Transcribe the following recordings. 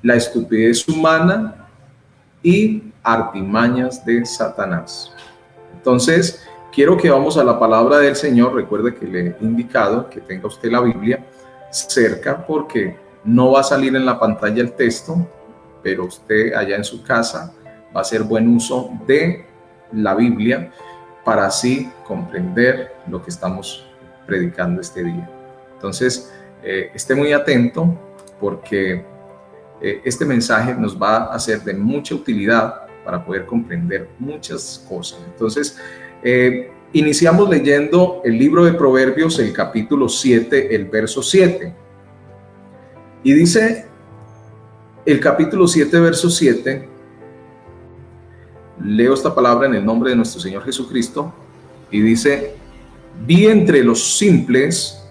la estupidez humana y artimañas de Satanás. Entonces, quiero que vamos a la palabra del Señor. Recuerde que le he indicado que tenga usted la Biblia cerca, porque no va a salir en la pantalla el texto, pero usted allá en su casa va a hacer buen uso de la Biblia para así comprender lo que estamos predicando este día. Entonces, esté muy atento, porque este mensaje nos va a ser de mucha utilidad para poder comprender muchas cosas. Entonces, iniciamos leyendo el libro de Proverbios, el capítulo 7, el verso 7. Y dice el capítulo 7, verso 7, leo esta palabra en el nombre de nuestro Señor Jesucristo, y dice: vi entre los simples,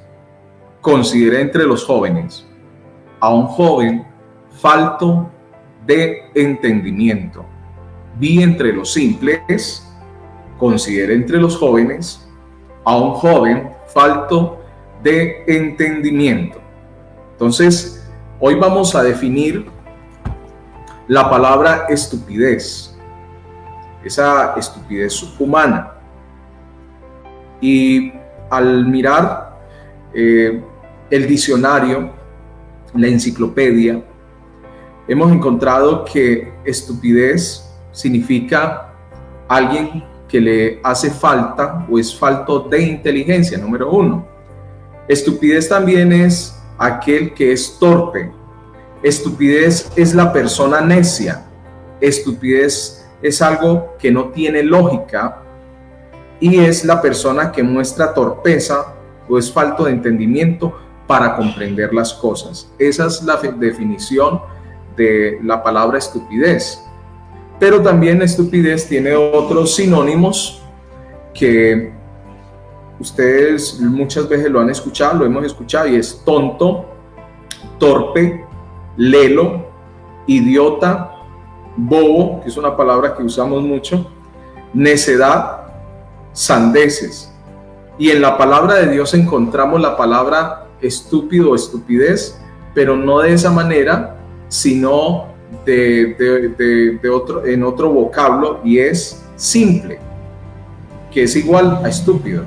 consideré entre los jóvenes, a un joven falto de entendimiento. Vi entre los simples, consideré entre los jóvenes, a un joven falto de entendimiento. Entonces, hoy vamos a definir la palabra estupidez, esa estupidez humana. Y al mirar el diccionario, la enciclopedia, hemos encontrado que estupidez significa alguien que le hace falta o es falto de inteligencia, número uno. Estupidez también es aquel que es torpe. Estupidez es la persona necia. Estupidez es algo que no tiene lógica, y es la persona que muestra torpeza o es falto de entendimiento para comprender las cosas. Esa es la definición de la palabra estupidez. Pero también estupidez tiene otros sinónimos que ustedes muchas veces lo han escuchado, lo hemos escuchado, y es tonto, torpe, lelo, idiota, bobo, que es una palabra que usamos mucho, necedad, sandeces. Y en la palabra de Dios encontramos la palabra estúpido o estupidez, pero no de esa manera, sino en otro vocablo, y es simple, que es igual a estúpido.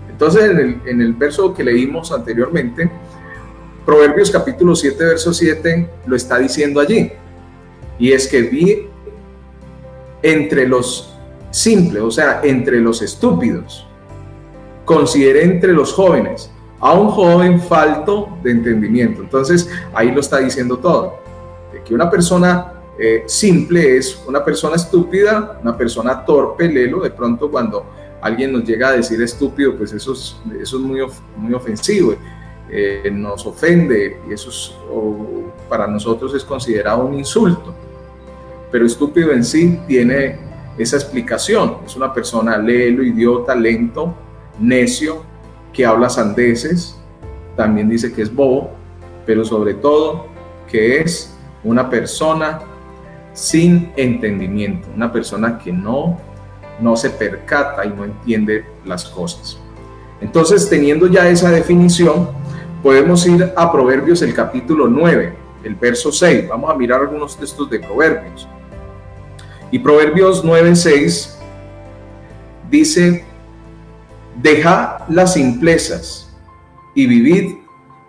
Entonces, en el verso que leímos anteriormente, Proverbios capítulo 7, verso 7, lo está diciendo allí, y es que vi entre los simples, o sea, entre los estúpidos, consideré entre los jóvenes a un joven falto de entendimiento. Entonces, ahí lo está diciendo todo, de que una persona simple es una persona estúpida, una persona torpe, lelo. De pronto, cuando alguien nos llega a decir estúpido, pues eso es muy ofensivo, nos ofende, y eso para nosotros es considerado un insulto. Pero estúpido en sí tiene esa explicación: es una persona lelo, idiota, lento, necio, que habla sandeces. También dice que es bobo, pero sobre todo que es una persona sin entendimiento, una persona que no se percata y no entiende las cosas. Entonces, teniendo ya esa definición, podemos ir a Proverbios, el capítulo 9, el verso 6. Vamos a mirar algunos textos de Proverbios. Y Proverbios 9:6 dice: dejad las simplezas y vivid,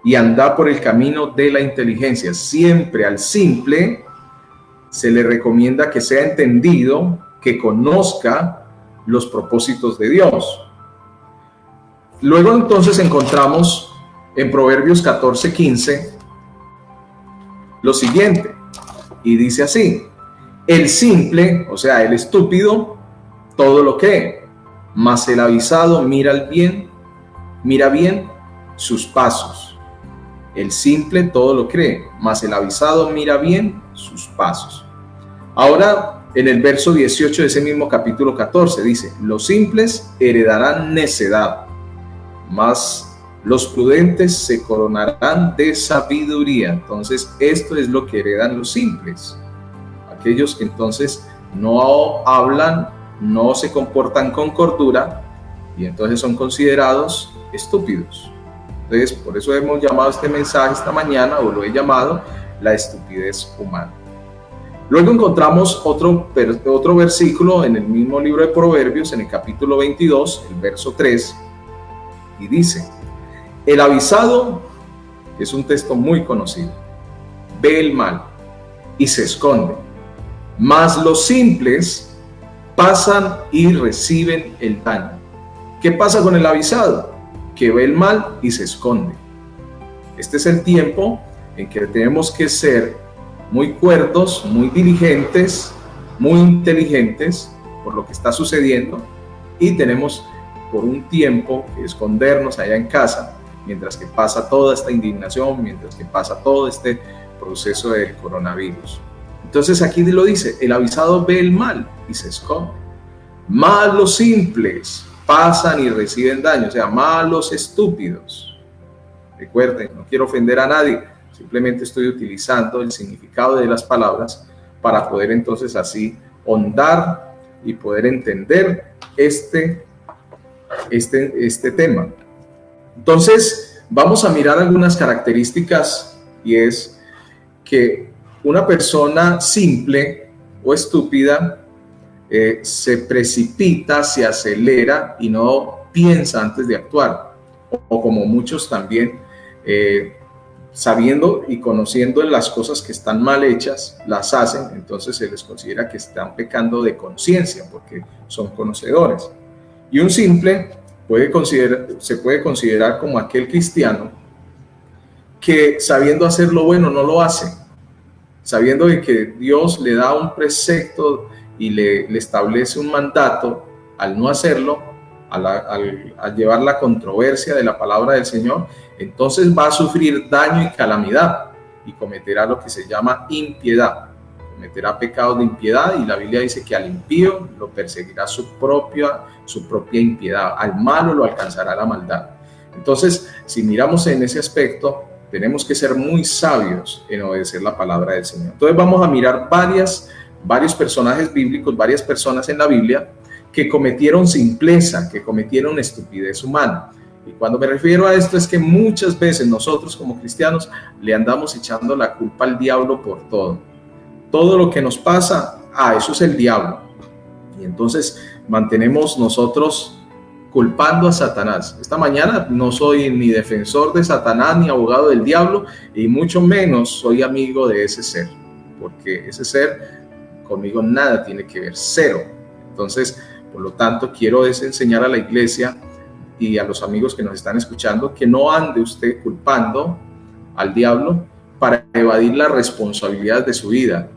y andad por el camino de la inteligencia. Siempre al simple se le recomienda que sea entendido, que conozca los propósitos de Dios. Luego entonces encontramos en Proverbios 14:15 lo siguiente, y dice así: el simple, o sea, el estúpido, todo lo cree, mas el avisado mira bien sus pasos. El simple todo lo cree, mas el avisado mira bien sus pasos. Ahora, en el verso 18 de ese mismo capítulo 14 dice: los simples heredarán necedad, mas los prudentes se coronarán de sabiduría. Entonces, esto es lo que heredan los simples, aquellos que entonces no hablan, no se comportan con cordura, y entonces son considerados estúpidos. Entonces, por eso hemos llamado este mensaje esta mañana, o lo he llamado, la estupidez humana. Luego encontramos otro versículo en el mismo libro de Proverbios, en el capítulo 22, el verso 3, y dice: el avisado, es un texto muy conocido, ve el mal y se esconde, mas los simples pasan y reciben el daño. ¿Qué pasa con el avisado? Que ve el mal y se esconde. Este es el tiempo en que tenemos que ser muy cuerdos, muy diligentes, muy inteligentes por lo que está sucediendo, y tenemos por un tiempo que escondernos allá en casa mientras que pasa toda esta indignación, mientras que pasa todo este proceso del coronavirus. Entonces aquí lo dice: el avisado ve el mal y se esconde, mas los simples pasan y reciben daño, o sea, más los estúpidos. Recuerden, no quiero ofender a nadie, simplemente estoy utilizando el significado de las palabras para poder entonces así hondar y poder entender este tema. Entonces, vamos a mirar algunas características, y es que una persona simple o estúpida se precipita, se acelera y no piensa antes de actuar, o como muchos también, sabiendo y conociendo las cosas que están mal hechas, las hacen. Entonces se les considera que están pecando de conciencia porque son conocedores. Y un simple se puede considerar como aquel cristiano que, sabiendo hacer lo bueno, no lo hace, sabiendo de que Dios le da un precepto y le establece un mandato. Al no hacerlo, al llevar la controversia de la palabra del Señor, entonces va a sufrir daño y calamidad y cometerá lo que se llama impiedad, cometerá pecados de impiedad, y la Biblia dice que al impío lo perseguirá su propia impiedad, al malo lo alcanzará la maldad. Entonces, si miramos en ese aspecto, tenemos que ser muy sabios en obedecer la palabra del Señor. Entonces vamos a mirar varios personajes bíblicos, varias personas en la Biblia que cometieron simpleza, que cometieron estupidez humana. Y cuando me refiero a esto es que muchas veces nosotros como cristianos le andamos echando la culpa al diablo por todo. Todo lo que nos pasa, eso es el diablo. Y entonces mantenemos nosotros culpando a Satanás. Esta mañana no soy ni defensor de Satanás ni abogado del diablo, y mucho menos soy amigo de ese ser, porque ese ser conmigo nada tiene que ver, cero. Entonces, por lo tanto, quiero enseñar a la iglesia y a los amigos que nos están escuchando que no ande usted culpando al diablo para evadir las responsabilidades de su vida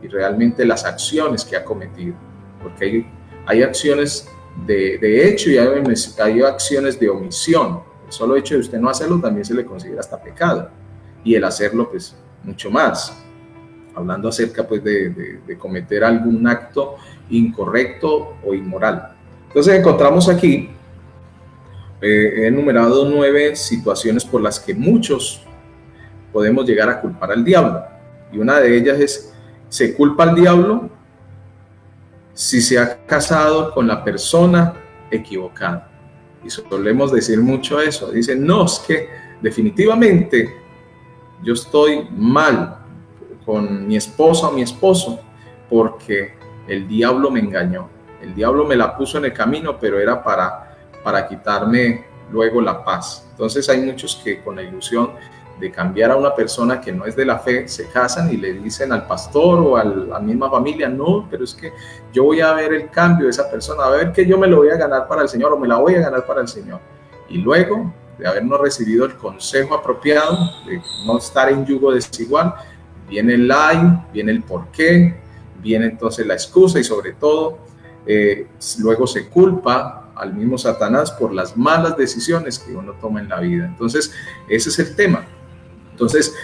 y realmente las acciones que ha cometido, porque hay acciones de hecho y hay acciones de omisión. El solo hecho de usted no hacerlo también se le considera hasta pecado, y el hacerlo pues mucho más, hablando acerca pues de cometer algún acto incorrecto o inmoral. Entonces encontramos aquí he enumerado 9 situaciones por las que muchos podemos llegar a culpar al diablo, y una de ellas es: se culpa al diablo si se ha casado con la persona equivocada. Y solemos decir mucho eso. Dicen: no, es que definitivamente yo estoy mal con mi esposa o mi esposo porque el diablo me engañó, el diablo me la puso en el camino, pero era para quitarme luego la paz. Entonces hay muchos que con la ilusión de cambiar a una persona que no es de la fe se casan y le dicen al pastor o a la misma familia: no, pero es que yo voy a ver el cambio de esa persona, a ver que yo me lo voy a ganar para el Señor o me la voy a ganar para el Señor. Y luego de habernos recibido el consejo apropiado, de no estar en yugo desigual, viene el viene el porqué, viene entonces la excusa, y sobre todo luego se culpa al mismo Satanás por las malas decisiones que uno toma en la vida. Entonces ese es el tema. Entonces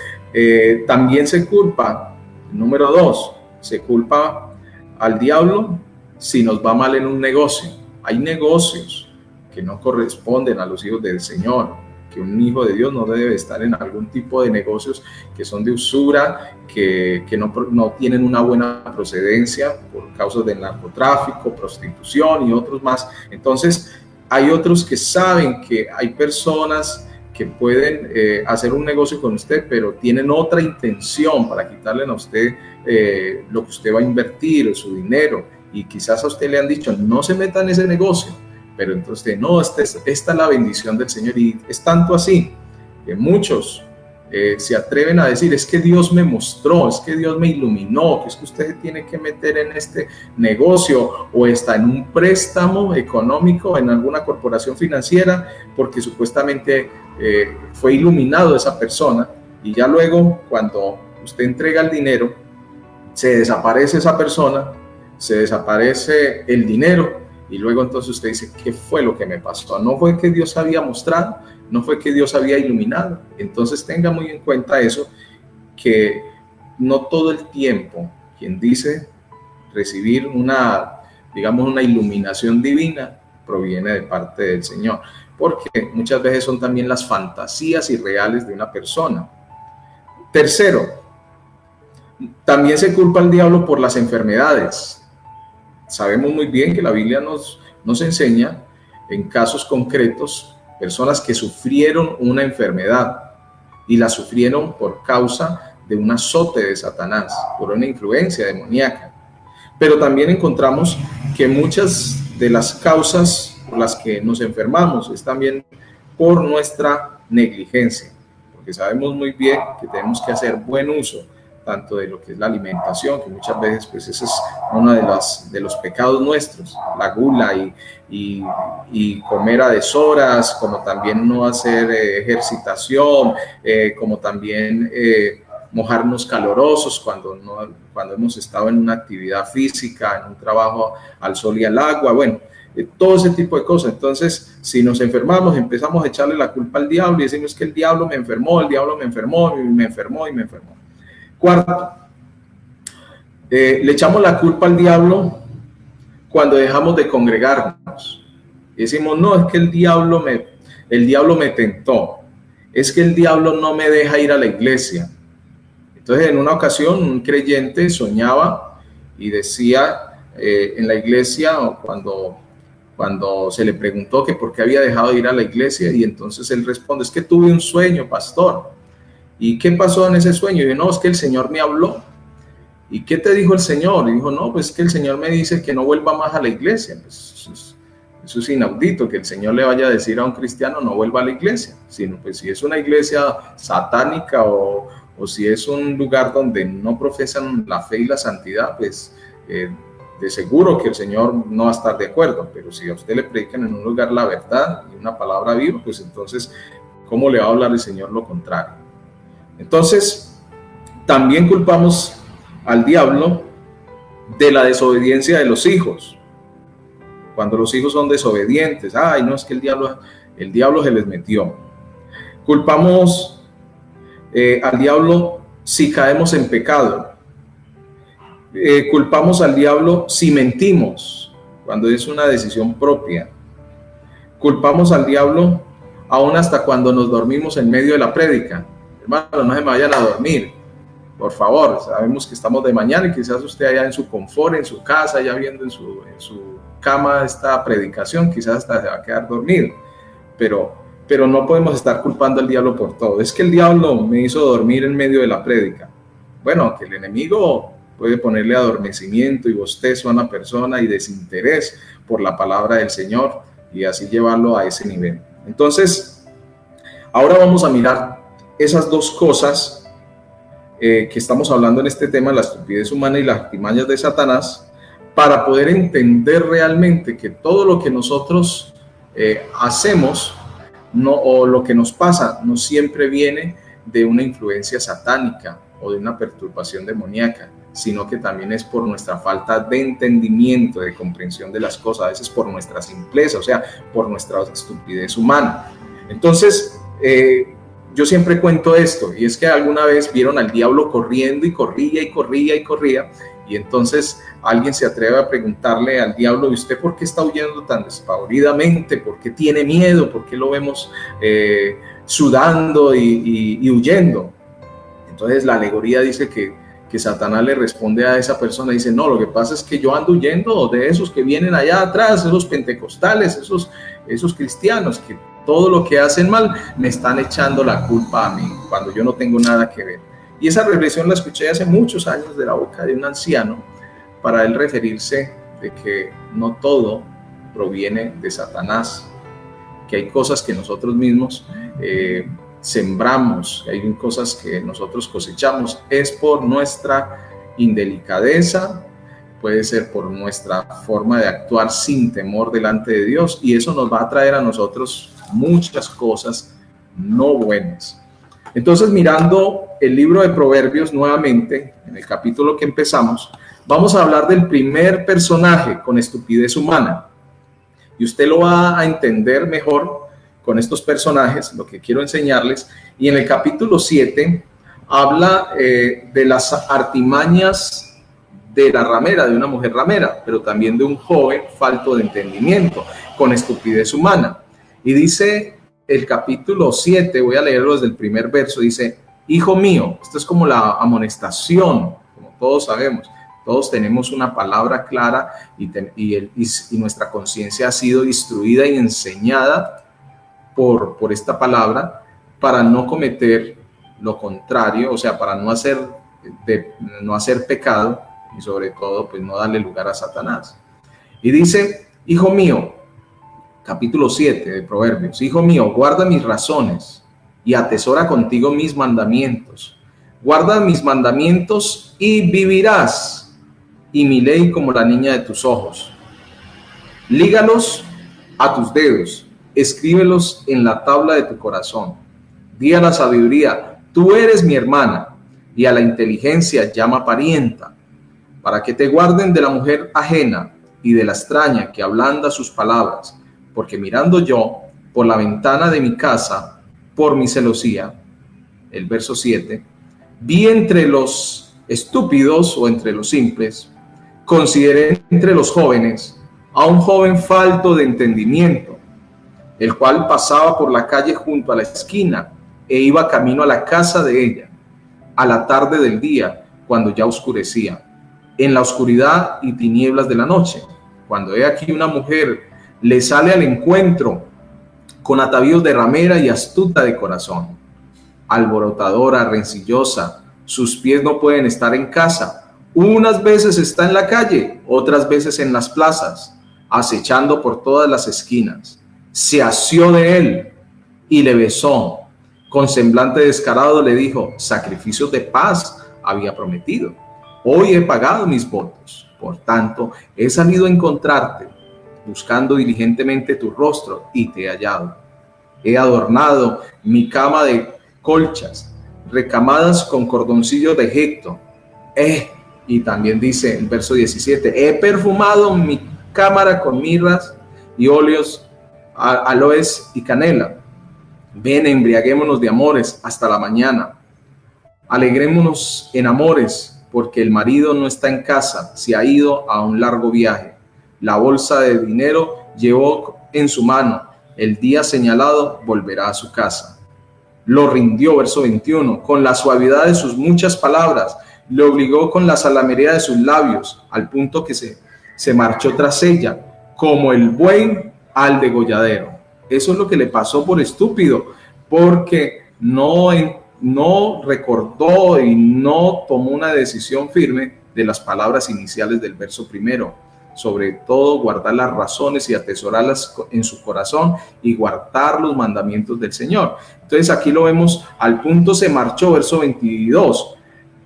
también se culpa, número 2, se culpa al diablo si nos va mal en un negocio. Hay negocios que no corresponden a los hijos del Señor, que un hijo de Dios no debe estar en algún tipo de negocios que son de usura, que no tienen una buena procedencia por causas del narcotráfico, prostitución y otros más. Entonces hay otros que saben que hay personas que pueden hacer un negocio con usted, pero tienen otra intención para quitarle a usted lo que usted va a invertir, su dinero, y quizás a usted le han dicho, no se meta en ese negocio, pero entonces, no, esta es la bendición del Señor, y es tanto así que muchos se atreven a decir, es que Dios me mostró, es que Dios me iluminó, que es que usted se tiene que meter en este negocio o está en un préstamo económico en alguna corporación financiera porque supuestamente fue iluminado esa persona, y ya luego cuando usted entrega el dinero se desaparece esa persona, se desaparece el dinero, y luego entonces usted dice, ¿qué fue lo que me pasó? No fue que Dios había mostrado, no fue que Dios había iluminado. Entonces tenga muy en cuenta eso, que no todo el tiempo quien dice recibir una iluminación divina proviene de parte del Señor, porque muchas veces son también las fantasías irreales de una persona. Tercero, también se culpa al diablo por las enfermedades. Sabemos muy bien que la Biblia nos enseña en casos concretos personas que sufrieron una enfermedad y la sufrieron por causa de un azote de Satanás, por una influencia demoníaca. Pero también encontramos que muchas de las causas por las que nos enfermamos es también por nuestra negligencia, porque sabemos muy bien que tenemos que hacer buen uso tanto de lo que es la alimentación, que muchas veces pues ese es uno de los pecados nuestros, la gula y comer a deshoras, como también no hacer ejercitación, como también mojarnos calorosos cuando hemos estado en una actividad física, en un trabajo al sol y al agua, bueno, todo ese tipo de cosas. Entonces, si nos enfermamos, empezamos a echarle la culpa al diablo y decimos que el diablo me enfermó, y me enfermó. Cuarto, le echamos la culpa al diablo cuando dejamos de congregarnos. Y decimos, no, es que el diablo me tentó, es que el diablo no me deja ir a la iglesia. Entonces, en una ocasión, un creyente soñaba y decía en la iglesia, cuando se le preguntó que por qué había dejado de ir a la iglesia, y entonces él responde, es que tuve un sueño, pastor. ¿Y qué pasó en ese sueño? Y dijo, no, es que el Señor me habló. ¿Y qué te dijo el Señor? Y dijo, no, pues que el Señor me dice que no vuelva más a la iglesia. Pues eso es inaudito, que el Señor le vaya a decir a un cristiano no vuelva a la iglesia, sino pues si es una iglesia satánica o si es un lugar donde no profesan la fe y la santidad, pues de seguro que el Señor no va a estar de acuerdo. Pero si a usted le predican en un lugar la verdad y una palabra viva, pues entonces, ¿cómo le va a hablar el Señor lo contrario? Entonces, también culpamos al diablo de la desobediencia de los hijos. Cuando los hijos son desobedientes, ay, no, es que el diablo se les metió. Culpamos al diablo si caemos en pecado. Culpamos al diablo si mentimos, cuando es una decisión propia. Culpamos al diablo aún hasta cuando nos dormimos en medio de la prédica. Hermano, no se me vayan a dormir, por favor. Sabemos que estamos de mañana y quizás usted allá en su confort, en su casa, ya viendo en su cama esta predicación, quizás hasta se va a quedar dormido. Pero no podemos estar culpando al diablo por todo. Es que el diablo me hizo dormir en medio de la prédica. Bueno, que el enemigo puede ponerle adormecimiento y bostezo a una persona y desinterés por la palabra del Señor y así llevarlo a ese nivel. Entonces, ahora vamos a mirar esas dos cosas que estamos hablando en este tema, la estupidez humana y las artimañas de Satanás, para poder entender realmente que todo lo que nosotros hacemos o lo que nos pasa no siempre viene de una influencia satánica o de una perturbación demoníaca, sino que también es por nuestra falta de entendimiento, de comprensión de las cosas, a veces por nuestra simpleza, o sea, por nuestra estupidez humana. Entonces, yo siempre cuento esto, y es que alguna vez vieron al diablo corriendo y corría, y entonces alguien se atreve a preguntarle al diablo, ¿y usted por qué está huyendo tan despavoridamente? ¿Por qué tiene miedo? ¿Por qué lo vemos sudando y huyendo? Entonces la alegoría dice que Satanás le responde a esa persona, dice, no, lo que pasa es que yo ando huyendo de esos que vienen allá atrás, esos pentecostales, esos cristianos que todo lo que hacen mal me están echando la culpa a mí, cuando yo no tengo nada que ver. Y esa reflexión la escuché hace muchos años de la boca de un anciano, para él referirse de que no todo proviene de Satanás, que hay cosas que nosotros mismos sembramos, hay cosas que nosotros cosechamos, es por nuestra indelicadeza, puede ser por nuestra forma de actuar sin temor delante de Dios, y eso nos va a traer a nosotros muchas cosas no buenas. Entonces, mirando el libro de Proverbios nuevamente, en el capítulo que empezamos, vamos a hablar del primer personaje con estupidez humana, y usted lo va a entender mejor con estos personajes, lo que quiero enseñarles. Y en el capítulo 7 habla de las artimañas de la ramera, de una mujer ramera, pero también de un joven falto de entendimiento, con estupidez humana. Y dice el capítulo 7, voy a leerlo desde el primer verso, dice: hijo mío, esto es como la amonestación, como todos sabemos, todos tenemos una palabra clara y nuestra conciencia ha sido instruida y enseñada por esta palabra para no cometer lo contrario, o sea, para no hacer pecado, y sobre todo pues no darle lugar a Satanás. Y dice: hijo mío, capítulo 7 de Proverbios, hijo mío, guarda mis razones y atesora contigo mis mandamientos. Guarda mis mandamientos y vivirás, y mi ley como la niña de tus ojos. Lígalos a tus dedos, escríbelos en la tabla de tu corazón. Di a la sabiduría: tú eres mi hermana, y a la inteligencia llama parienta, para que te guarden de la mujer ajena y de la extraña que ablanda sus palabras, porque mirando yo por la ventana de mi casa, por mi celosía, el verso 7, vi entre los estúpidos o entre los simples, consideré entre los jóvenes a un joven falto de entendimiento, el cual pasaba por la calle junto a la esquina e iba camino a la casa de ella, a la tarde del día, cuando ya oscurecía, en la oscuridad y tinieblas de la noche, cuando he aquí una mujer le sale al encuentro con atavíos de ramera y astuta de corazón, alborotadora, rencillosa, sus pies no pueden estar en casa, unas veces está en la calle, otras veces en las plazas, acechando por todas las esquinas. Se asió de él y le besó, con semblante descarado le dijo: sacrificios de paz había prometido, hoy he pagado mis votos, por tanto he salido a encontrarte, buscando diligentemente tu rostro, y te he hallado. He adornado mi cama de colchas, recamadas con cordoncillos de Egipto. Y también dice el verso 17: he perfumado mi cámara con mirras y óleos, aloes y canela. Ven, embriaguémonos de amores hasta la mañana. Alegrémonos en amores, porque el marido no está en casa, se ha ido a un largo viaje. La bolsa de dinero llevó en su mano, el día señalado volverá a su casa. Lo rindió, verso 21, con la suavidad de sus muchas palabras, le obligó con la salamería de sus labios, al punto que se marchó tras ella, como el buey al degolladero. Eso es lo que le pasó por estúpido, porque no recordó y no tomó una decisión firme de las palabras iniciales del verso primero. Sobre todo, guardar las razones y atesorarlas en su corazón y guardar los mandamientos del Señor. Entonces aquí lo vemos, al punto se marchó, verso 22,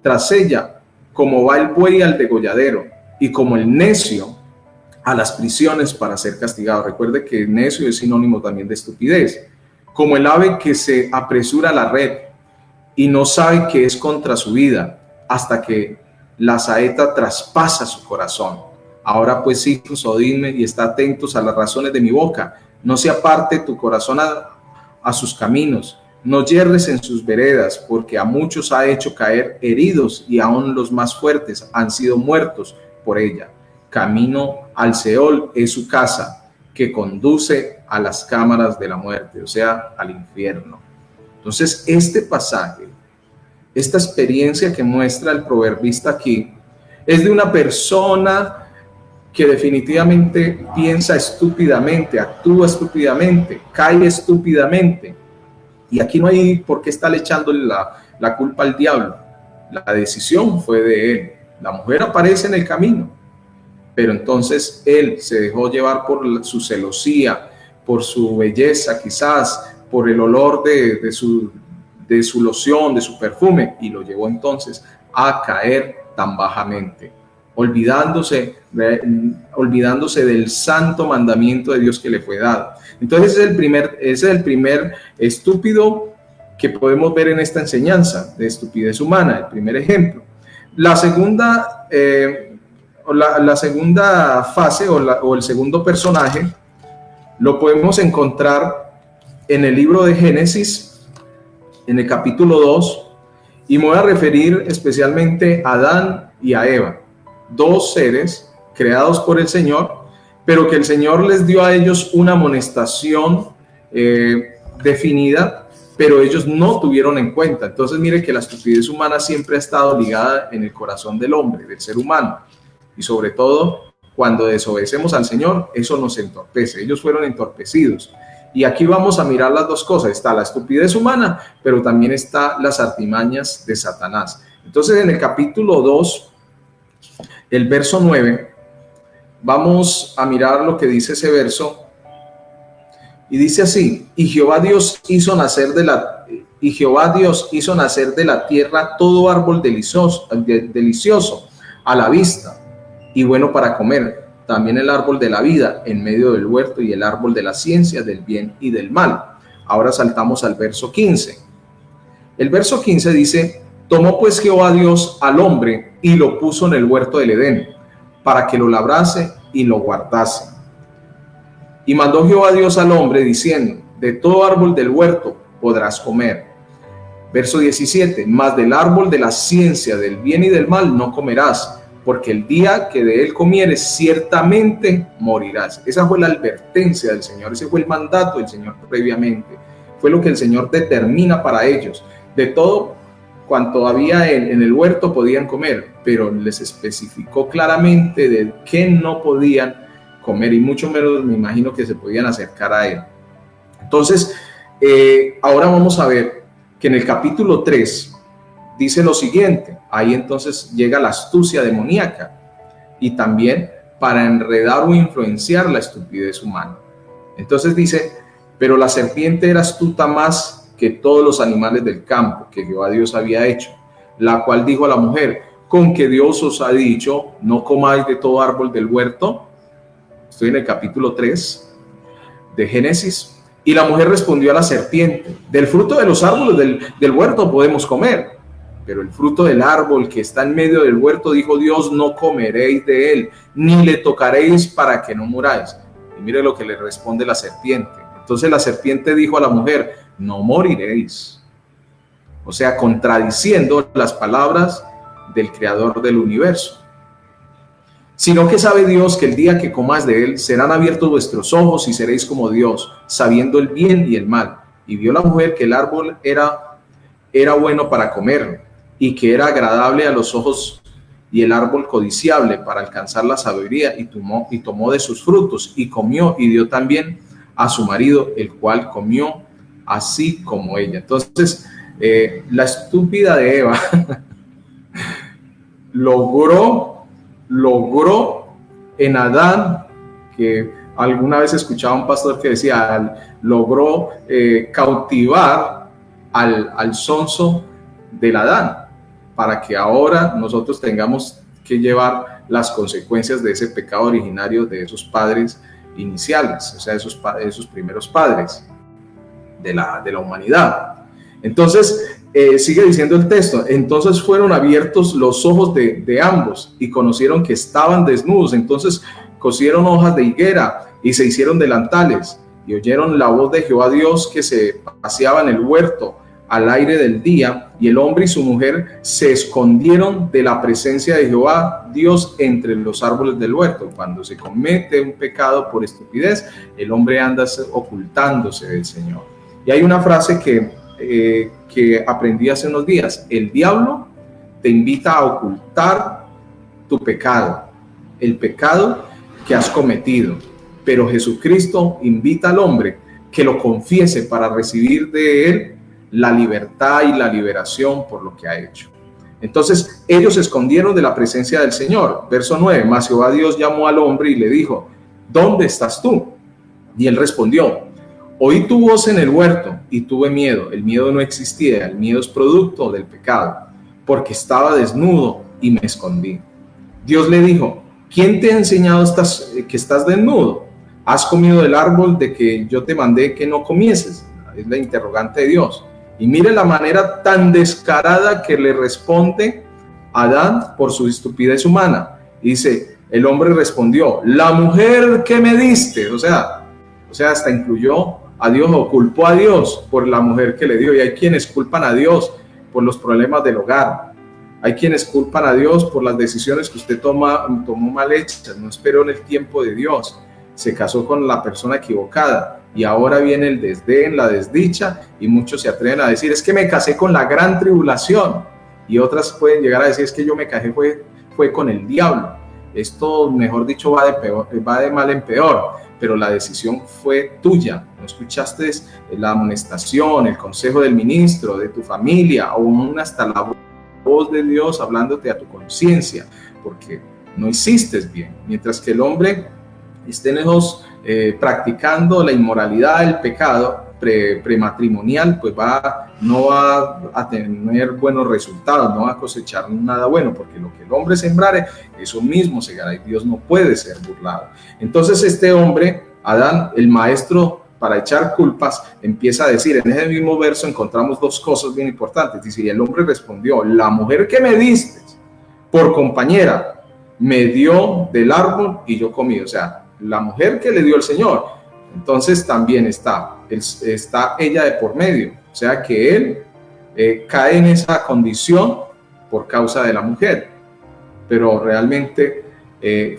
tras ella, como va el buey al degolladero y como el necio a las prisiones para ser castigado. Recuerde que necio es sinónimo también de estupidez. Como el ave que se apresura a la red y no sabe que es contra su vida, hasta que la saeta traspasa su corazón. Ahora pues, hijos, oídme y está atentos a las razones de mi boca. No se aparte tu corazón a sus caminos, no yerres en sus veredas, porque a muchos ha hecho caer heridos, y aún los más fuertes han sido muertos por ella. Camino al Seol es su casa, que conduce a las cámaras de la muerte, o sea, al infierno. Entonces, este pasaje, esta experiencia que muestra el proverbista aquí, es de una persona que definitivamente piensa estúpidamente, actúa estúpidamente, cae estúpidamente. Y aquí no hay por qué estar echándole la culpa al diablo. La decisión fue de él. La mujer aparece en el camino, pero entonces él se dejó llevar por su celosía, por su belleza quizás, por el olor de su loción, de su perfume, y lo llevó entonces a caer tan bajamente, olvidándose del santo mandamiento de Dios que le fue dado. Entonces ese es el primer estúpido que podemos ver en esta enseñanza de estupidez humana, el primer ejemplo. La segunda, la segunda fase o el segundo personaje lo podemos encontrar en el libro de Génesis, en el capítulo 2, y me voy a referir especialmente a Adán y a Eva, dos seres creados por el Señor, pero que el Señor les dio a ellos una amonestación definida, pero ellos no tuvieron en cuenta. Entonces mire que la estupidez humana siempre ha estado ligada en el corazón del hombre, del ser humano, y sobre todo cuando desobedecemos al Señor, eso nos entorpece. Ellos fueron entorpecidos. Y aquí vamos a mirar las dos cosas. Está la estupidez humana, pero también está las artimañas de Satanás. Entonces en el capítulo 2, el verso 9, vamos a mirar lo que dice ese verso. Y dice así: y Jehová Dios hizo nacer de la tierra todo árbol delicioso a la vista y bueno para comer, también el árbol de la vida en medio del huerto y el árbol de la ciencia del bien y del mal. Ahora saltamos al verso 15. El verso 15 dice: tomó pues Jehová Dios al hombre y lo puso en el huerto del Edén, para que lo labrase y lo guardase. Y mandó Jehová Dios al hombre diciendo: de todo árbol del huerto podrás comer. Verso 17: mas del árbol de la ciencia del bien y del mal no comerás, porque el día que de él comieres ciertamente morirás. Esa fue la advertencia del Señor, ese fue el mandato del Señor previamente. Fue lo que el Señor determina para ellos. De todo cuanto había en el huerto podían comer, pero les especificó claramente de qué no podían comer, y mucho menos me imagino que se podían acercar a él. Entonces, ahora vamos a ver que en el capítulo 3 dice lo siguiente. Ahí entonces llega la astucia demoníaca y también para enredar o influenciar la estupidez humana. Entonces dice: pero la serpiente era astuta más que todos los animales del campo que Jehová Dios había hecho, la cual dijo a la mujer: ¿con que Dios os ha dicho, no comáis de todo árbol del huerto? Estoy en el capítulo 3 de Génesis. Y la mujer respondió a la serpiente: del fruto de los árboles del huerto podemos comer, pero el fruto del árbol que está en medio del huerto, dijo Dios, no comeréis de él, ni le tocaréis para que no muráis. Y mire lo que le responde la serpiente. Entonces la serpiente dijo a la mujer: no moriréis. O sea, contradiciendo las palabras del creador del universo. Sino que sabe Dios que el día que comáis de él, serán abiertos vuestros ojos y seréis como Dios, sabiendo el bien y el mal. Y vio la mujer que el árbol era bueno para comer, y que era agradable a los ojos, y el árbol codiciable para alcanzar la sabiduría, y tomó de sus frutos, y comió, y dio también a su marido, el cual comió así como ella. Entonces, la estúpida de Eva logró en Adán, que alguna vez escuchaba un pastor que decía, logró cautivar al sonso del Adán, para que ahora nosotros tengamos que llevar las consecuencias de ese pecado originario de esos padres iniciales, o sea, esos primeros padres de la humanidad. Entonces, sigue diciendo el texto: entonces fueron abiertos los ojos de ambos y conocieron que estaban desnudos. Entonces cosieron hojas de higuera y se hicieron delantales, y oyeron la voz de Jehová Dios que se paseaba en el huerto al aire del día, y el hombre y su mujer se escondieron de la presencia de Jehová Dios entre los árboles del huerto. Cuando se comete un pecado por estupidez, el hombre anda ocultándose del Señor. Y hay una frase que aprendí hace unos días: el diablo te invita a ocultar tu pecado. El pecado que has cometido. Pero Jesucristo invita al hombre que lo confiese para recibir de él la libertad y la liberación por lo que ha hecho. Entonces ellos se escondieron de la presencia del Señor. Verso 9, mas Jehová Dios llamó al hombre y le dijo, ¿dónde estás tú? Y él respondió, oí tu voz en el huerto y tuve miedo. El miedo no existía, el miedo es producto del pecado, porque estaba desnudo y me escondí. Dios le dijo, ¿quién te ha enseñado que estás desnudo? ¿Has comido del árbol de que yo te mandé que no comieses? Es la interrogante de Dios. Y mire la manera tan descarada que le responde Adán por su estupidez humana. Dice, el hombre respondió, la mujer que me diste, o sea, hasta incluyó a Dios o culpó a Dios por la mujer que le dio. Y hay quienes culpan a Dios por los problemas del hogar. Hay quienes culpan a Dios por las decisiones que usted tomó mal hechas, no esperó en el tiempo de Dios, se casó con la persona equivocada y ahora viene el desdén, la desdicha, y muchos se atreven a decir, es que me casé con la gran tribulación, y otras pueden llegar a decir, es que yo me casé fue con el diablo. Esto, mejor dicho, va de mal en peor, pero la decisión fue tuya. No escuchaste la amonestación, el consejo del ministro, de tu familia, o aún hasta la voz de Dios hablándote a tu conciencia, porque no hiciste bien. Mientras que el hombre esté lejos practicando la inmoralidad, el pecado prematrimonial, pues no va a tener buenos resultados, no va a cosechar nada bueno, porque lo que el hombre sembrare, eso mismo segará, y Dios no puede ser burlado. Entonces este hombre, Adán, el maestro para echar culpas, empieza a decir, en ese mismo verso encontramos dos cosas bien importantes. Dice, y el hombre respondió, la mujer que me diste por compañera me dio del árbol y yo comí. O sea, la mujer que le dio el Señor, entonces también está ella de por medio, o sea que él cae en esa condición por causa de la mujer, pero realmente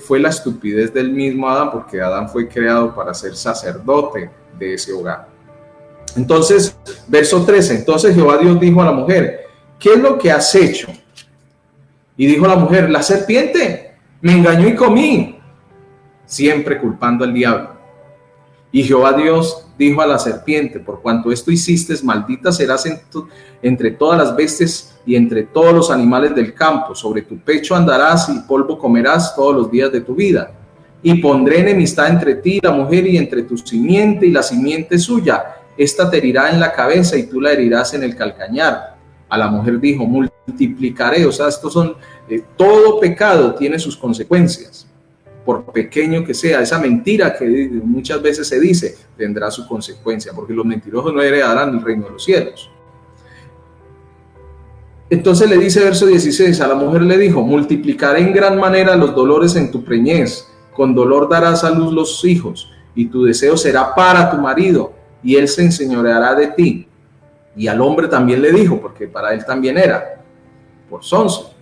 fue la estupidez del mismo Adán, porque Adán fue creado para ser sacerdote de ese hogar. Entonces, verso 13, entonces Jehová Dios dijo a la mujer, ¿qué es lo que has hecho? Y dijo la mujer, la serpiente me engañó y comí, siempre culpando al diablo. Y Jehová Dios dijo a la serpiente, por cuanto esto hiciste, maldita serás entre todas las bestias y entre todos los animales del campo. Sobre tu pecho andarás y polvo comerás todos los días de tu vida. Y pondré enemistad entre ti y la mujer, y entre tu simiente y la simiente suya. Esta te herirá en la cabeza y tú la herirás en el calcañar. A la mujer dijo, multiplicaré. O sea, estos son, todo pecado tiene sus consecuencias. Por pequeño que sea, esa mentira que muchas veces se dice, tendrá su consecuencia, porque los mentirosos no heredarán el reino de los cielos. Entonces le dice verso 16, a la mujer le dijo, multiplicaré en gran manera los dolores en tu preñez, con dolor darás a luz los hijos, y tu deseo será para tu marido, y él se enseñoreará de ti. Y al hombre también le dijo, porque para él también era, por sonso.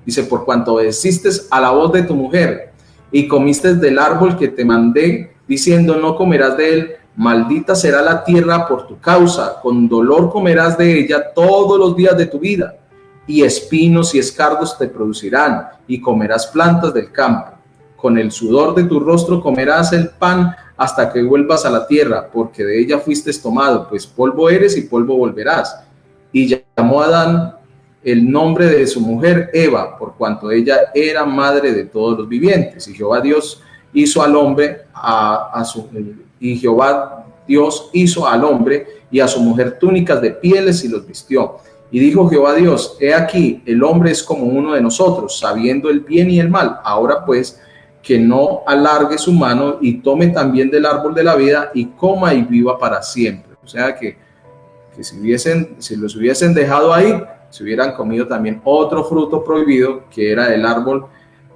Dice, por cuanto obedeciste a la voz de tu mujer, y comiste del árbol que te mandé, diciendo, no comerás de él, maldita será la tierra por tu causa, con dolor comerás de ella todos los días de tu vida, y espinos y escardos te producirán, y comerás plantas del campo. Con el sudor de tu rostro comerás el pan hasta que vuelvas a la tierra, porque de ella fuiste tomado, pues polvo eres y polvo volverás. Y llamó a Adán el nombre de su mujer Eva, por cuanto ella era madre de todos los vivientes. Y Jehová Dios hizo al hombre y a su mujer túnicas de pieles y los vistió. Y dijo Jehová Dios, he aquí, el hombre es como uno de nosotros, sabiendo el bien y el mal. Ahora pues, que no alargue su mano y tome también del árbol de la vida y coma y viva para siempre. O sea que si los hubiesen dejado ahí, se hubieran comido también otro fruto prohibido, que era el árbol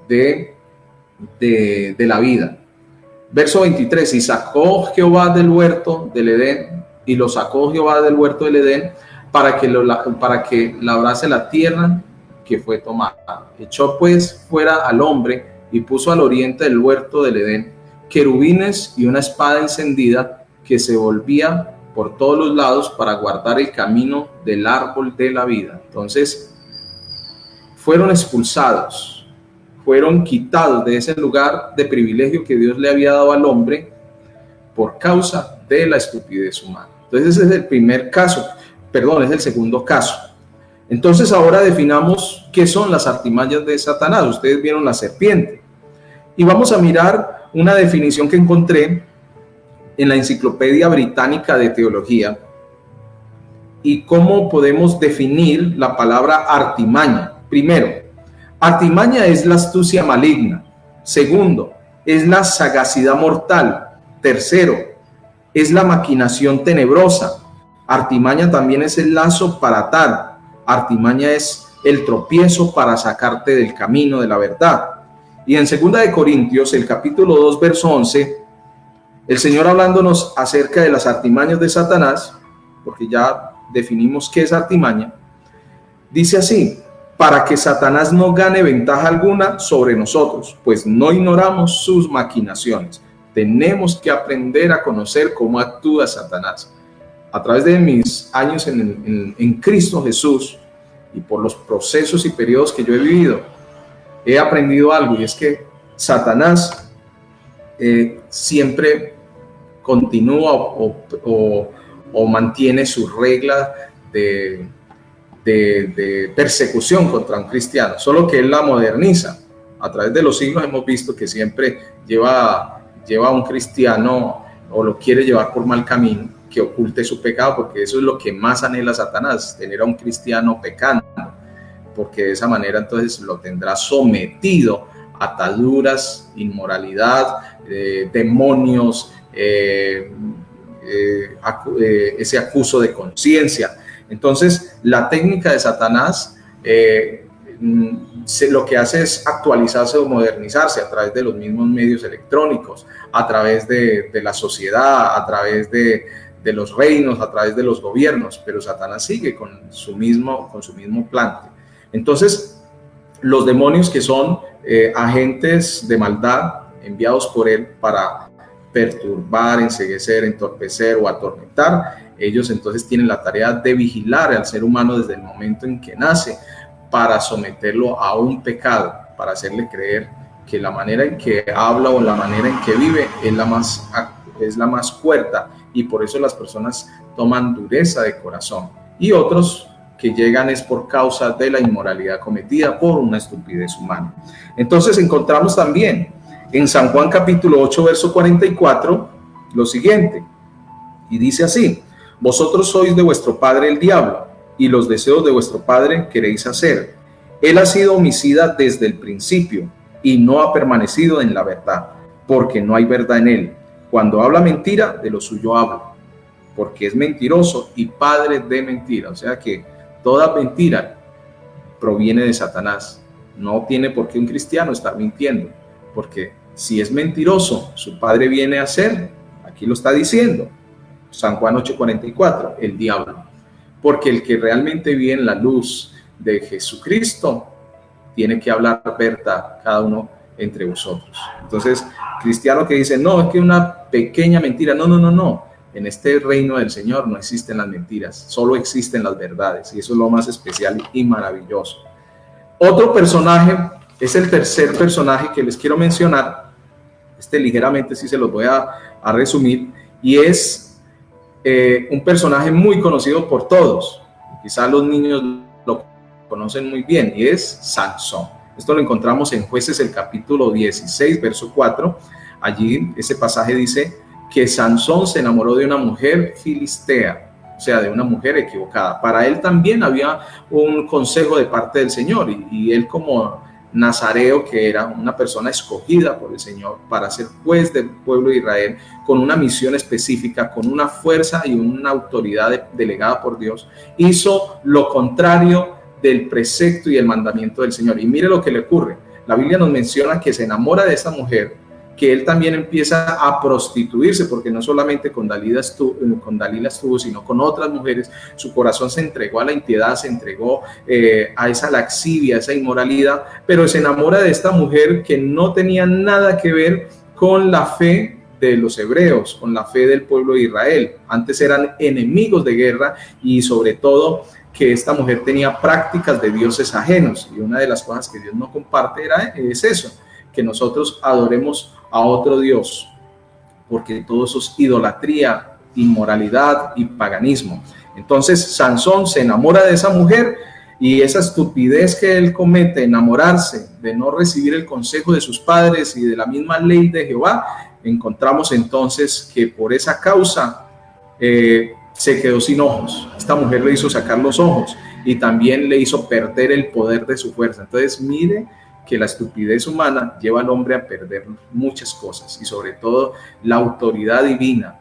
de la vida. Verso 23, y sacó Jehová del huerto del Edén, y lo sacó Jehová del huerto del Edén, para que labrase la tierra que fue tomada. Echó pues fuera al hombre, y puso al oriente del huerto del Edén querubines y una espada encendida que se volvía por todos los lados para guardar el camino del árbol de la vida. Entonces fueron expulsados, fueron quitados de ese lugar de privilegio que Dios le había dado al hombre por causa de la estupidez humana. Entonces ese es el primer caso, perdón, es el segundo caso. Entonces ahora definamos qué son las artimañas de Satanás. Ustedes vieron la serpiente. Y vamos a mirar una definición que encontré en la Enciclopedia Británica de Teología y cómo podemos definir la palabra artimaña. Primero, artimaña es la astucia maligna. Segundo, es la sagacidad mortal. Tercero, es la maquinación tenebrosa. Artimaña también es el lazo para atar. Artimaña es el tropiezo para sacarte del camino de la verdad. Y en 2 de Corintios, el capítulo 2, verso 11, el Señor hablándonos acerca de las artimañas de Satanás, porque ya definimos qué es artimaña, dice así: para que Satanás no gane ventaja alguna sobre nosotros, pues no ignoramos sus maquinaciones. Tenemos que aprender a conocer cómo actúa Satanás. A través de mis años en Cristo Jesús y por los procesos y periodos que yo he vivido, he aprendido algo, y es que Satanás siempre continúa o mantiene sus reglas de persecución contra un cristiano, solo que él la moderniza. A través de los siglos hemos visto que siempre lleva a un cristiano o lo quiere llevar por mal camino, que oculte su pecado, porque eso es lo que más anhela Satanás, tener a un cristiano pecando, porque de esa manera entonces lo tendrá sometido a ataduras, inmoralidad, demonios, ese acuso de conciencia. Entonces la técnica de Satanás lo que hace es actualizarse o modernizarse a través de los mismos medios electrónicos, a través de la sociedad, a través de los reinos, a través de los gobiernos, pero Satanás sigue con su mismo plante. Entonces, los demonios, que son agentes de maldad enviados por él para perturbar, enceguecer, entorpecer o atormentar, ellos entonces tienen la tarea de vigilar al ser humano desde el momento en que nace, para someterlo a un pecado, para hacerle creer que la manera en que habla o la manera en que vive es la más cuerda, y por eso las personas toman dureza de corazón, y otros que llegan es por causa de la inmoralidad cometida por una estupidez humana. Entonces encontramos también en San Juan capítulo 8, verso 44, lo siguiente, y dice así: vosotros sois de vuestro padre el diablo, y los deseos de vuestro padre queréis hacer. Él ha sido homicida desde el principio, y no ha permanecido en la verdad, porque no hay verdad en él. Cuando habla mentira, de lo suyo habla, porque es mentiroso y padre de mentira. O sea que toda mentira proviene de Satanás. No tiene por qué un cristiano estar mintiendo, porque si es mentiroso, su padre viene a ser, aquí lo está diciendo, San Juan 8:44, el diablo. Porque el que realmente vive en la luz de Jesucristo tiene que hablar verdad cada uno entre vosotros. Entonces, cristiano que dice, no, es que una pequeña mentira, no. En este reino del Señor no existen las mentiras, solo existen las verdades, y eso es lo más especial y maravilloso. Otro personaje, es el tercer personaje que les quiero mencionar, ligeramente sí se los voy a resumir, y es un personaje muy conocido por todos, quizás los niños lo conocen muy bien, y es Sansón. Esto lo encontramos en Jueces, el capítulo 16, verso 4. Allí ese pasaje dice que Sansón se enamoró de una mujer filistea, o sea, de una mujer equivocada. Para él también había un consejo de parte del Señor, y él, como nazareo, que era una persona escogida por el Señor para ser juez del pueblo de Israel, con una misión específica, con una fuerza y una autoridad delegada por Dios, hizo lo contrario del precepto y el mandamiento del Señor. Y mire lo que le ocurre. La Biblia nos menciona que se enamora de esa mujer, que él también empieza a prostituirse, porque no solamente con Dalila estuvo, sino con otras mujeres. Su corazón se entregó a la impiedad, se entregó a esa laxivia, a esa inmoralidad, pero se enamora de esta mujer que no tenía nada que ver con la fe de los hebreos, con la fe del pueblo de Israel. Antes eran enemigos de guerra, y sobre todo que esta mujer tenía prácticas de dioses ajenos, y una de las cosas que Dios no comparte es eso, que nosotros adoremos a otro Dios, porque todo eso es idolatría, inmoralidad y paganismo. Entonces Sansón se enamora de esa mujer, y esa estupidez que él comete, enamorarse, de no recibir el consejo de sus padres y de la misma ley de Jehová, encontramos entonces que por esa causa se quedó sin ojos. Esta mujer le hizo sacar los ojos y también le hizo perder el poder de su fuerza. Entonces mire que la estupidez humana lleva al hombre a perder muchas cosas, y sobre todo la autoridad divina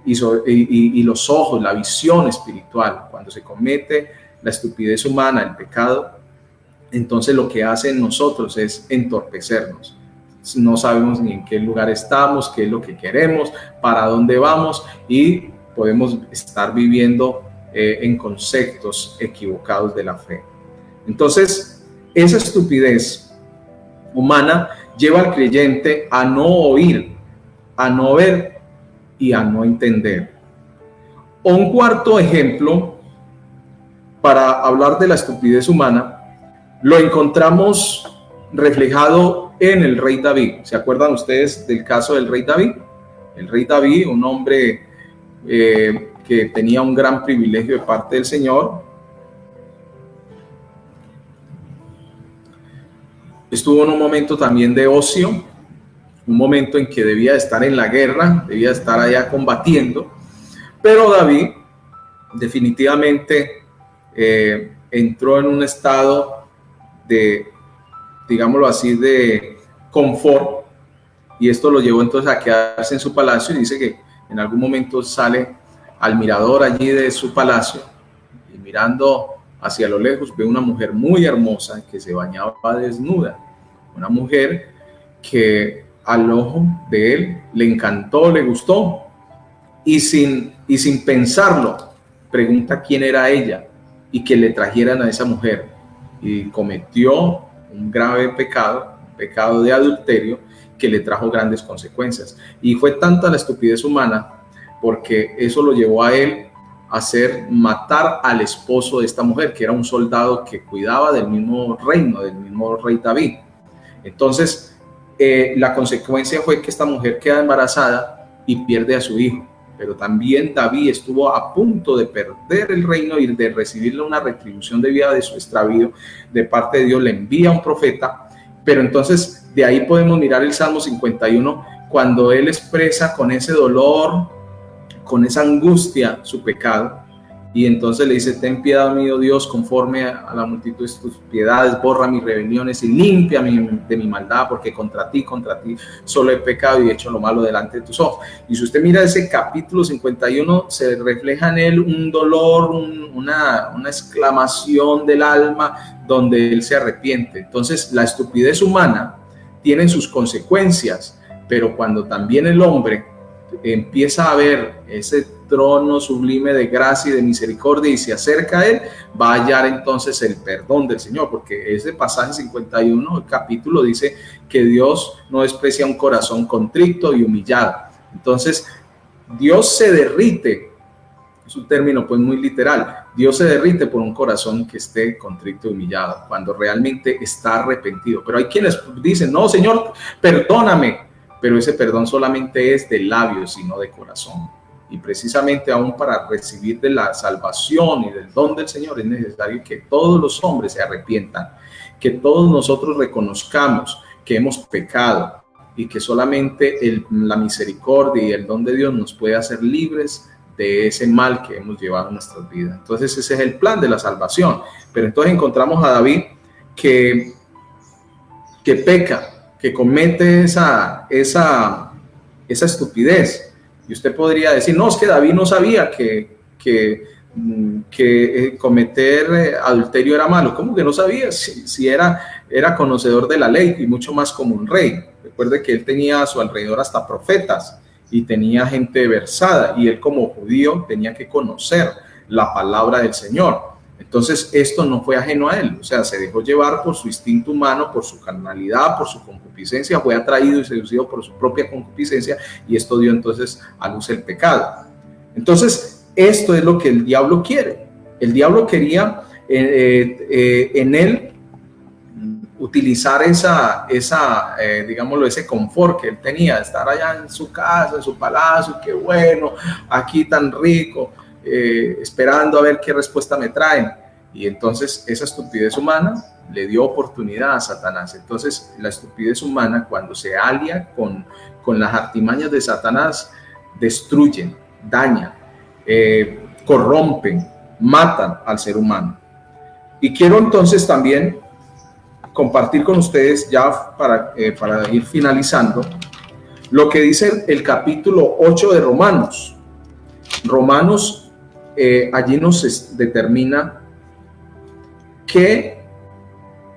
y los ojos, la visión espiritual. Cuando se comete la estupidez humana, el pecado, entonces lo que hace en nosotros es entorpecernos. No sabemos ni en qué lugar estamos, qué es lo que queremos, para dónde vamos, y podemos estar viviendo en conceptos equivocados de la fe. Entonces, esa estupidez humana lleva al creyente a no oír, a no ver y a no entender. Un cuarto ejemplo para hablar de la estupidez humana lo encontramos reflejado en el rey David. ¿Se acuerdan ustedes del caso del rey David? El rey David, un hombre que tenía un gran privilegio de parte del Señor, estuvo en un momento también de ocio, un momento en que debía estar en la guerra, debía estar allá combatiendo, pero David definitivamente entró en un estado de, digámoslo así, de confort, y esto lo llevó entonces a quedarse en su palacio. Y dice que en algún momento sale al mirador allí de su palacio, y mirando hacia lo lejos ve una mujer muy hermosa que se bañaba desnuda, una mujer que al ojo de él le encantó, le gustó, y sin pensarlo pregunta quién era ella y que le trajeran a esa mujer, y cometió un grave pecado, un pecado de adulterio que le trajo grandes consecuencias. Y fue tanta la estupidez humana, porque eso lo llevó a él a hacer matar al esposo de esta mujer, que era un soldado que cuidaba del mismo reino, del mismo rey David. Entonces la consecuencia fue que esta mujer queda embarazada y pierde a su hijo. Pero también David estuvo a punto de perder el reino y de recibirle una retribución debida de su extravío de parte de Dios. Le envía un profeta, pero entonces de ahí podemos mirar el Salmo 51, cuando él expresa con ese dolor, con esa angustia su pecado, y entonces le dice: ten piedad mío, Dios, conforme a la multitud de tus piedades, borra mis rebeliones y límpiame de mi maldad, porque contra ti solo he pecado y he hecho lo malo delante de tus ojos. Y si usted mira ese capítulo 51, se refleja en él un dolor, una exclamación del alma, donde él se arrepiente. Entonces la estupidez humana tiene sus consecuencias, pero cuando también el hombre empieza a ver ese trono sublime de gracia y de misericordia y se acerca a él, va a hallar entonces el perdón del Señor, porque ese pasaje 51, el capítulo, dice que Dios no desprecia un corazón contrito y humillado. Entonces Dios se derrite, es un término pues muy literal, Dios se derrite por un corazón que esté contrito y humillado, cuando realmente está arrepentido. Pero hay quienes dicen: no, Señor, perdóname, pero ese perdón solamente es de labios y no de corazón. Y precisamente aún para recibir de la salvación y del don del Señor es necesario que todos los hombres se arrepientan, que todos nosotros reconozcamos que hemos pecado y que solamente la misericordia y el don de Dios nos puede hacer libres de ese mal que hemos llevado en nuestras vidas. Entonces ese es el plan de la salvación. Pero entonces encontramos a David que peca, que comete esa estupidez. Y usted podría decir: no, es que David no sabía que cometer adulterio era malo. ¿Cómo que no sabía? Si era conocedor de la ley, y mucho más como un rey. Recuerde que él tenía a su alrededor hasta profetas y tenía gente versada, y él como judío tenía que conocer la palabra del Señor. Entonces esto no fue ajeno a él, o sea, se dejó llevar por su instinto humano, por su carnalidad, por su concupiscencia, fue atraído y seducido por su propia concupiscencia, y esto dio entonces a luz el pecado. Entonces esto es lo que el diablo quiere, El diablo quería en él utilizar digámoslo, ese confort que él tenía, estar allá en su casa, en su palacio, qué bueno, aquí tan rico, esperando a ver qué respuesta me traen. Y entonces esa estupidez humana le dio oportunidad a Satanás. Entonces la estupidez humana, cuando se alia con las artimañas de Satanás, destruyen, dañan, corrompen, matan al ser humano. Y quiero entonces también compartir con ustedes, ya para ir finalizando, lo que dice el capítulo 8 de Romanos. Romanos allí nos determina qué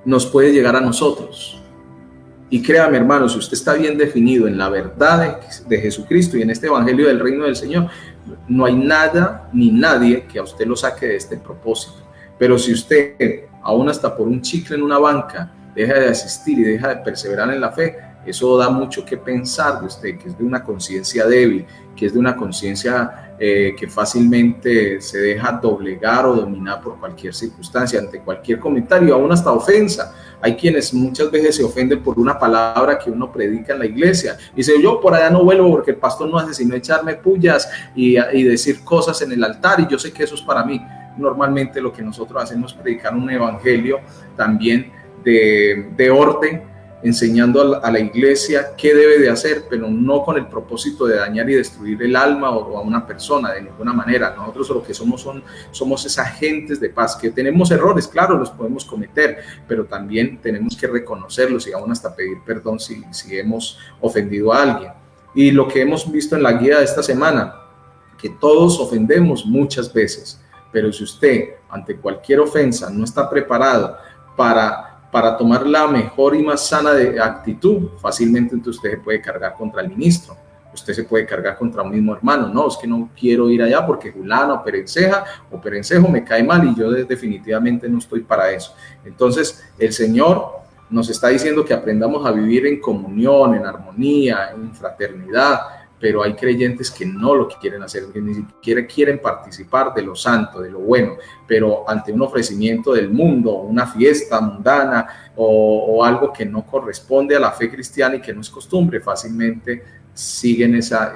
nos puede llegar a nosotros. Y créame, hermano, si usted está bien definido en la verdad de Jesucristo y en este evangelio del reino del Señor, no hay nada ni nadie que a usted lo saque de este propósito. Pero si usted, aún hasta por un chicle en una banca, deja de asistir y deja de perseverar en la fe, eso da mucho que pensar de usted, que es de una conciencia débil, que es de una conciencia que fácilmente se deja doblegar o dominar por cualquier circunstancia, ante cualquier comentario, aún hasta ofensa. Hay quienes muchas veces se ofenden por una palabra que uno predica en la iglesia. Dice, yo por allá no vuelvo porque el pastor no hace sino echarme pullas y decir cosas en el altar, y yo sé que eso es para mí. Normalmente lo que nosotros hacemos es predicar un evangelio también de orden, enseñando a la iglesia qué debe de hacer, pero no con el propósito de dañar y destruir el alma o a una persona de ninguna manera. Nosotros lo que somos esas agentes de paz, que tenemos errores, claro, los podemos cometer, pero también tenemos que reconocerlos y aún hasta pedir perdón si hemos ofendido a alguien. Y lo que hemos visto en la guía de esta semana, que todos ofendemos muchas veces, pero si usted ante cualquier ofensa no está preparado para tomar la mejor y más sana actitud, fácilmente entonces usted se puede cargar contra el ministro, usted se puede cargar contra un mismo hermano. No, es que no quiero ir allá porque fulano o perencejo me cae mal y yo definitivamente no estoy para eso. Entonces el Señor nos está diciendo que aprendamos a vivir en comunión, en armonía, en fraternidad, pero hay creyentes que no lo quieren hacer, que ni siquiera quieren participar de lo santo, de lo bueno, pero ante un ofrecimiento del mundo, una fiesta mundana o algo que no corresponde a la fe cristiana y que no es costumbre, fácilmente siguen esa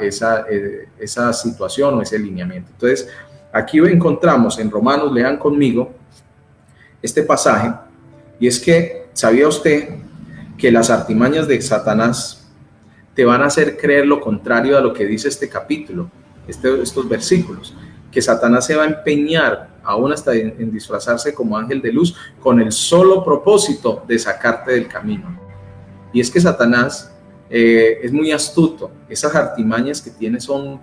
situación o ese lineamiento. Entonces, aquí encontramos en Romanos, lean conmigo este pasaje, y es que, ¿sabía usted que las artimañas de Satanás te van a hacer creer lo contrario a lo que dice este capítulo, estos versículos? Que Satanás se va a empeñar, aún hasta en disfrazarse como ángel de luz, con el solo propósito de sacarte del camino. Y es que Satanás es muy astuto. Esas artimañas que tiene son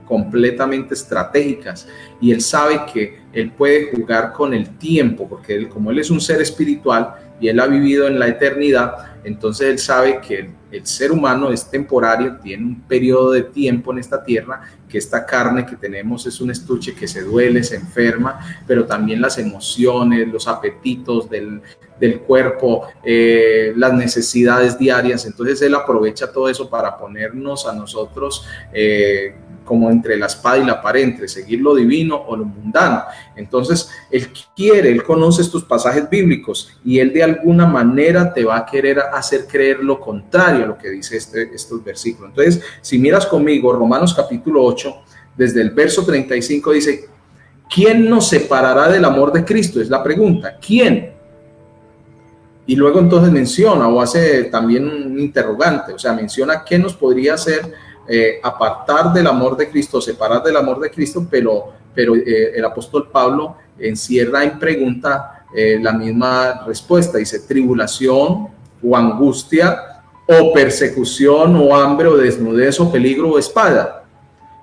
completamente estratégicas, y él sabe que él puede jugar con el tiempo, porque como él es un ser espiritual y él ha vivido en la eternidad, entonces él sabe que el ser humano es temporario, tiene un periodo de tiempo en esta tierra, que esta carne que tenemos es un estuche que se duele, se enferma, pero también las emociones, los apetitos del cuerpo, las necesidades diarias. Entonces él aprovecha todo eso para ponernos a nosotros como entre la espada y la pared, entre seguir lo divino o lo mundano. Entonces él conoce estos pasajes bíblicos y él de alguna manera te va a querer hacer creer lo contrario a lo que dice estos versículos. Entonces, si miras conmigo Romanos capítulo 8, desde el verso 35 dice, ¿quién nos separará del amor de Cristo? Es la pregunta, ¿quién? Y luego entonces menciona o hace también un interrogante, o sea, menciona qué nos podría hacer apartar del amor de Cristo, separar del amor de Cristo, pero el apóstol Pablo encierra en pregunta la misma respuesta. Dice, tribulación o angustia o persecución o hambre o desnudez o peligro o espada,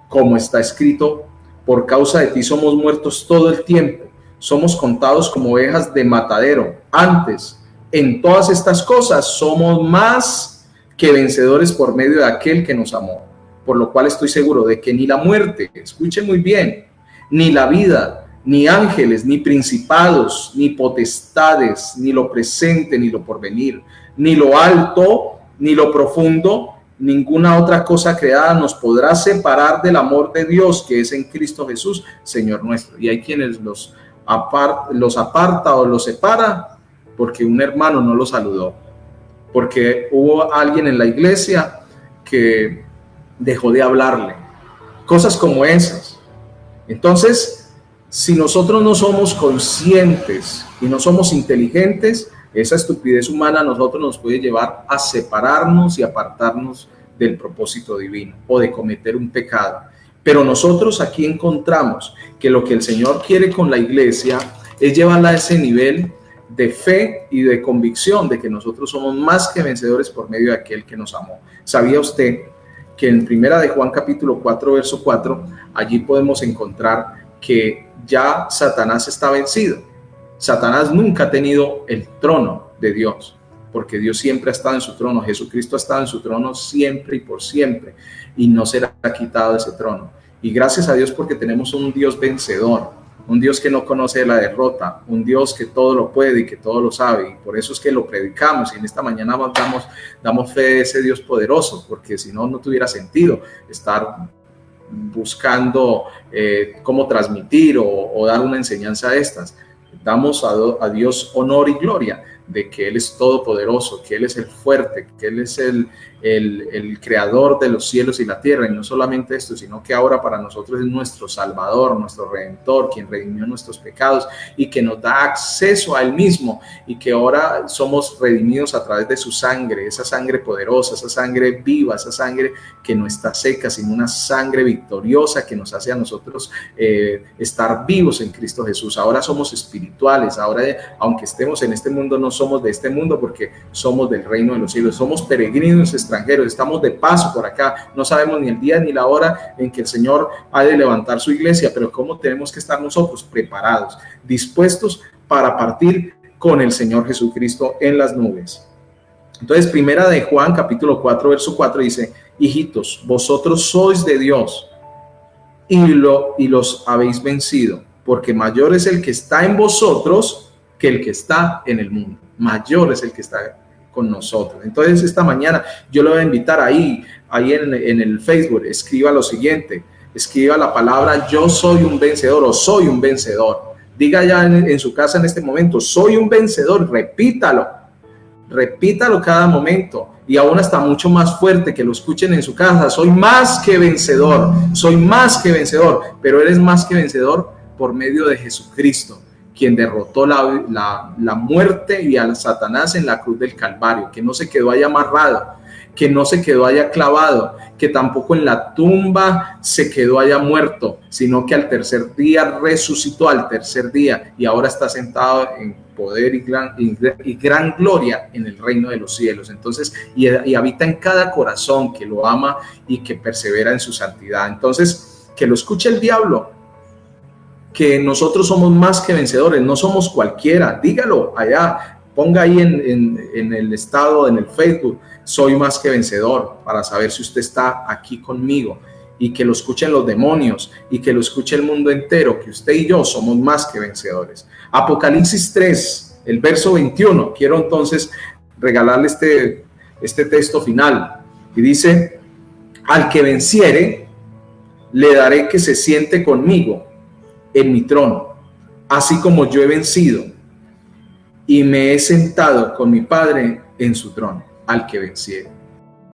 como está escrito, por causa de ti somos muertos todo el tiempo, somos contados como ovejas de matadero. Antes, en todas estas cosas somos más que vencedores por medio de aquel que nos amó, por lo cual estoy seguro de que ni la muerte, escuchen muy bien, ni la vida, ni ángeles, ni principados, ni potestades, ni lo presente, ni lo porvenir, ni lo alto, ni lo profundo, ninguna otra cosa creada nos podrá separar del amor de Dios que es en Cristo Jesús, Señor nuestro. Y hay quienes los aparta o los separa porque un hermano no los saludó, porque hubo alguien en la iglesia que dejó de hablarle, cosas como esas. Entonces, si nosotros no somos conscientes y no somos inteligentes, esa estupidez humana a nosotros nos puede llevar a separarnos y apartarnos del propósito divino o de cometer un pecado. Pero nosotros aquí encontramos que lo que el Señor quiere con la iglesia es llevarla a ese nivel de fe y de convicción de que nosotros somos más que vencedores por medio de aquel que nos amó. ¿Sabía usted que en Primera de Juan capítulo 4, verso 4, allí podemos encontrar que ya Satanás está vencido? Satanás nunca ha tenido el trono de Dios, porque Dios siempre ha estado en su trono. Jesucristo ha estado en su trono siempre y por siempre, y no será quitado ese trono. Y gracias a Dios porque tenemos un Dios vencedor, un Dios que no conoce la derrota, un Dios que todo lo puede y que todo lo sabe, y por eso es que lo predicamos, y en esta mañana damos fe de ese Dios poderoso, porque si no, no tuviera sentido estar buscando cómo transmitir o dar una enseñanza de estas. Damos a Dios honor y gloria de que Él es todopoderoso, que Él es el fuerte, que Él es el creador de los cielos y la tierra, y no solamente esto, sino que ahora para nosotros es nuestro Salvador, nuestro Redentor, quien redimió nuestros pecados y que nos da acceso a Él mismo, y que ahora somos redimidos a través de su sangre, esa sangre poderosa, esa sangre viva, esa sangre que no está seca, sino una sangre victoriosa que nos hace a nosotros estar vivos en Cristo Jesús. Ahora somos espirituales, ahora aunque estemos en este mundo, no somos de este mundo porque somos del reino de los cielos, somos peregrinos extranjeros, estamos de paso por acá, no sabemos ni el día ni la hora en que el Señor ha de levantar su iglesia, pero ¿cómo tenemos que estar nosotros? Preparados, dispuestos para partir con el Señor Jesucristo en las nubes. Entonces, Primera de Juan, capítulo 4, verso 4 dice: hijitos, vosotros sois de Dios y los habéis vencido, porque mayor es el que está en vosotros que el que está en el mundo. Mayor es el que está con nosotros. Entonces, esta mañana yo le voy a invitar ahí en el Facebook, escriba lo siguiente, escriba la palabra yo soy un vencedor o soy un vencedor. Diga ya en su casa en este momento, soy un vencedor, repítalo cada momento, y aún hasta mucho más fuerte, que lo escuchen en su casa. Soy más que vencedor, pero eres más que vencedor por medio de Jesucristo, quien derrotó la muerte y a Satanás en la cruz del Calvario, que no se quedó ahí amarrado, que no se quedó allá clavado, que tampoco en la tumba se quedó allá muerto, sino que al tercer día resucitó, y ahora está sentado en poder y gran gloria en el reino de los cielos. Entonces, y habita en cada corazón que lo ama y que persevera en su santidad. Entonces, que lo escuche el diablo, que nosotros somos más que vencedores, no somos cualquiera. Dígalo allá, ponga ahí en el estado, en el Facebook, soy más que vencedor, para saber si usted está aquí conmigo, y que lo escuchen los demonios y que lo escuche el mundo entero, que usted y yo somos más que vencedores. Apocalipsis 3, el verso 21, quiero entonces regalarle este texto final, y dice: al que venciere, le daré que se siente conmigo en mi trono, así como yo he vencido y me he sentado con mi Padre en su trono. Al que venciere.